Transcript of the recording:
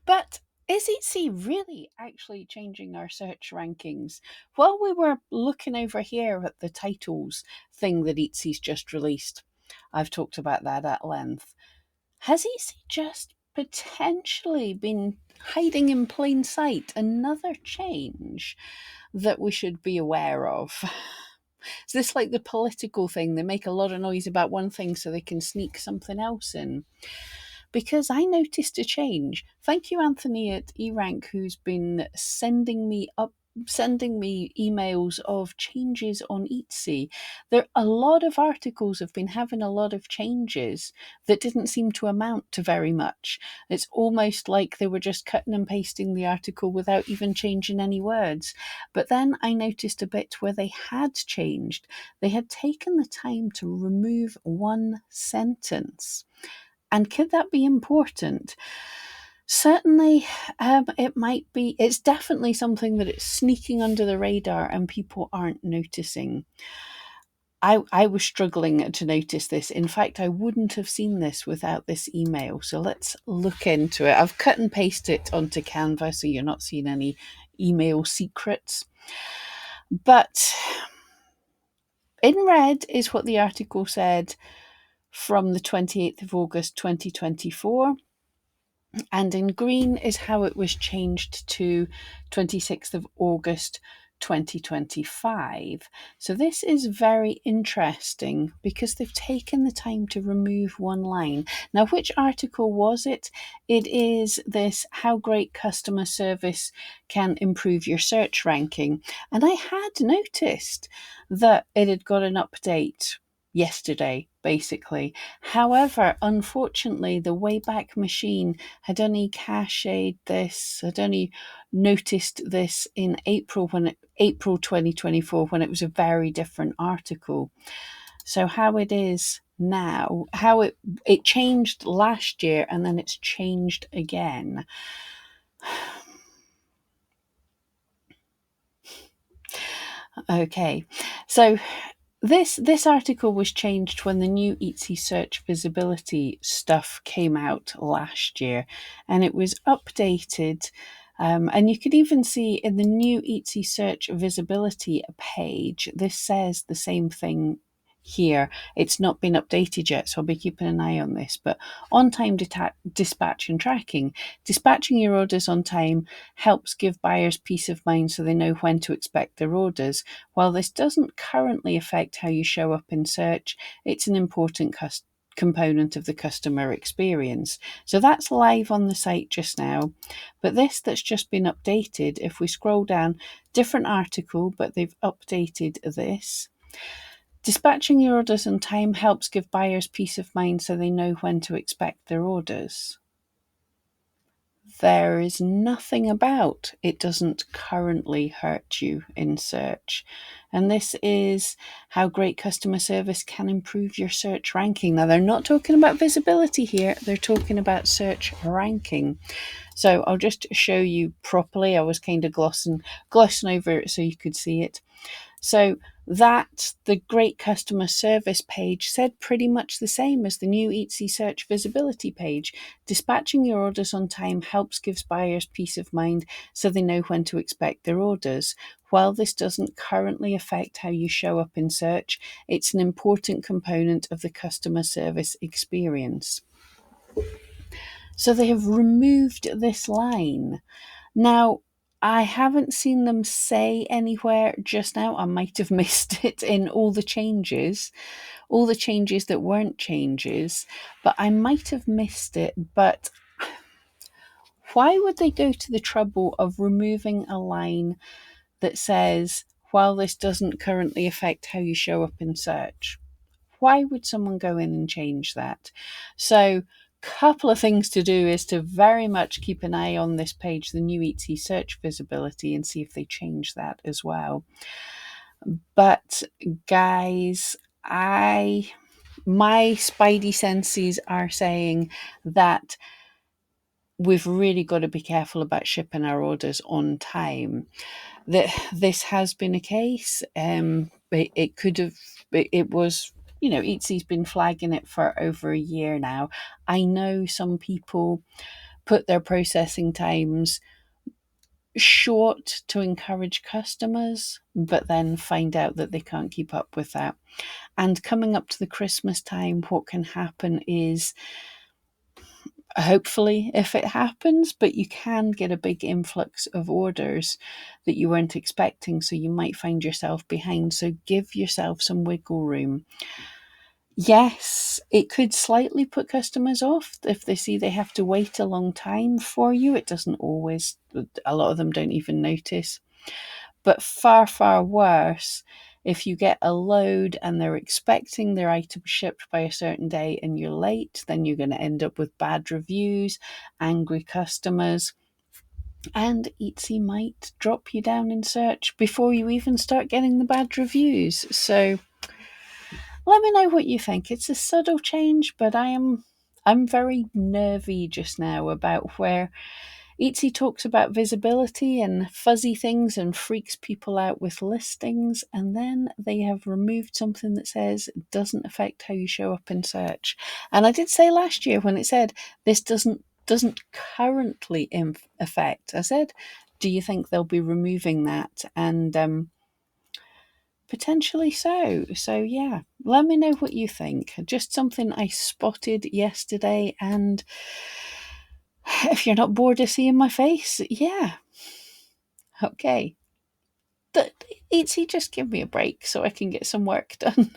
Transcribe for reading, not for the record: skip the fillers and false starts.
But is Etsy really actually changing our search rankings? Well, we were looking over here at the titles thing that Etsy's just released. I've talked about that at length. Has Etsy just potentially been hiding in plain sight another change that we should be aware of? Is this like the political thing? They make a lot of noise about one thing so they can sneak something else in. Because I noticed a change. Thank you, Anthony at eRank, who's been sending me emails of changes on Etsy. There a lot of articles have been having a lot of changes that didn't seem to amount to very much. It's almost like they were just cutting and pasting the article without even changing any words. But then I noticed a bit where they had changed. They had taken the time to remove one sentence. And could that be important? Certainly, it might be. It's definitely something that it's sneaking under the radar and people aren't noticing. I was struggling to notice this. In fact, I wouldn't have seen this without this email. So let's look into it. I've cut and pasted it onto Canva so you're not seeing any email secrets. But in red is what the article said from the 28th of August 2024. And in green is how it was changed to 26th of August 2025. So this is very interesting because they've taken the time to remove one line. Now, which article was it? It is this How Great Customer Service Can Improve Your Search Ranking. And I had noticed that it had got an update yesterday, basically. However, unfortunately, the Wayback Machine had only cached this, had only noticed this in April 2024, when it was a very different article. So how it is now, how it changed last year and then it's changed again. Okay, so this article was changed when the new Etsy search visibility stuff came out last year, and it was updated. And you could even see in the new Etsy search visibility page, this says the same thing here. It's not been updated yet, so I'll be keeping an eye on this. But on-time dispatch and tracking. Dispatching your orders on time helps give buyers peace of mind so they know when to expect their orders. While this doesn't currently affect how you show up in search, it's an important component of the customer experience. So that's live on the site just now. But this that's just been updated, if we scroll down, different article, but they've updated this. Dispatching your orders on time helps give buyers peace of mind so they know when to expect their orders. There is nothing about it doesn't currently hurt you in search. And this is how great customer service can improve your search ranking. Now, they're not talking about visibility here, they're talking about search ranking. So I'll just show you properly. I was kind of glossing over it so you could see it. So that the great customer service page said pretty much the same as the new Etsy search visibility page. Dispatching your orders on time helps give buyers peace of mind so they know when to expect their orders. While this doesn't currently affect how you show up in search, it's an important component of the customer service experience. So they have removed this line. Now, I haven't seen them say anywhere just now. I might have missed it in all the changes that weren't changes, but I might have missed it. But why would they go to the trouble of removing a line that says, while this doesn't currently affect how you show up in search? Why would someone go in and change that? So, couple of things to do is to very much keep an eye on this page, the new Etsy search visibility, and see if they change that as well. But guys, my spidey senses are saying that we've really got to be careful about shipping our orders on time. That this has been a case. It could have. It was. Etsy's been flagging it for over a year now. I know some people put their processing times short to encourage customers, but then find out that they can't keep up with that. And coming up to the Christmas time, what can happen is, hopefully, if it happens, but you can get a big influx of orders that you weren't expecting. So you might find yourself behind. So give yourself some wiggle room. Yes, it could slightly put customers off if they see they have to wait a long time for you. It doesn't always, a lot of them don't even notice. But far, far worse if you get a load and they're expecting their item shipped by a certain day and you're late, then you're going to end up with bad reviews, angry customers, and Etsy might drop you down in search before you even start getting the bad reviews. So let me know what you think. It's a subtle change, but I'm very nervy just now about where Etsy talks about visibility and fuzzy things and freaks people out with listings, and then they have removed something that says it doesn't affect how you show up in search. And I did say last year when it said this doesn't currently affect, I said, do you think they'll be removing that? And potentially so. So, yeah, let me know what you think. Just something I spotted yesterday, and if you're not bored of seeing my face, yeah, okay. Etsy, just give me a break so I can get some work done.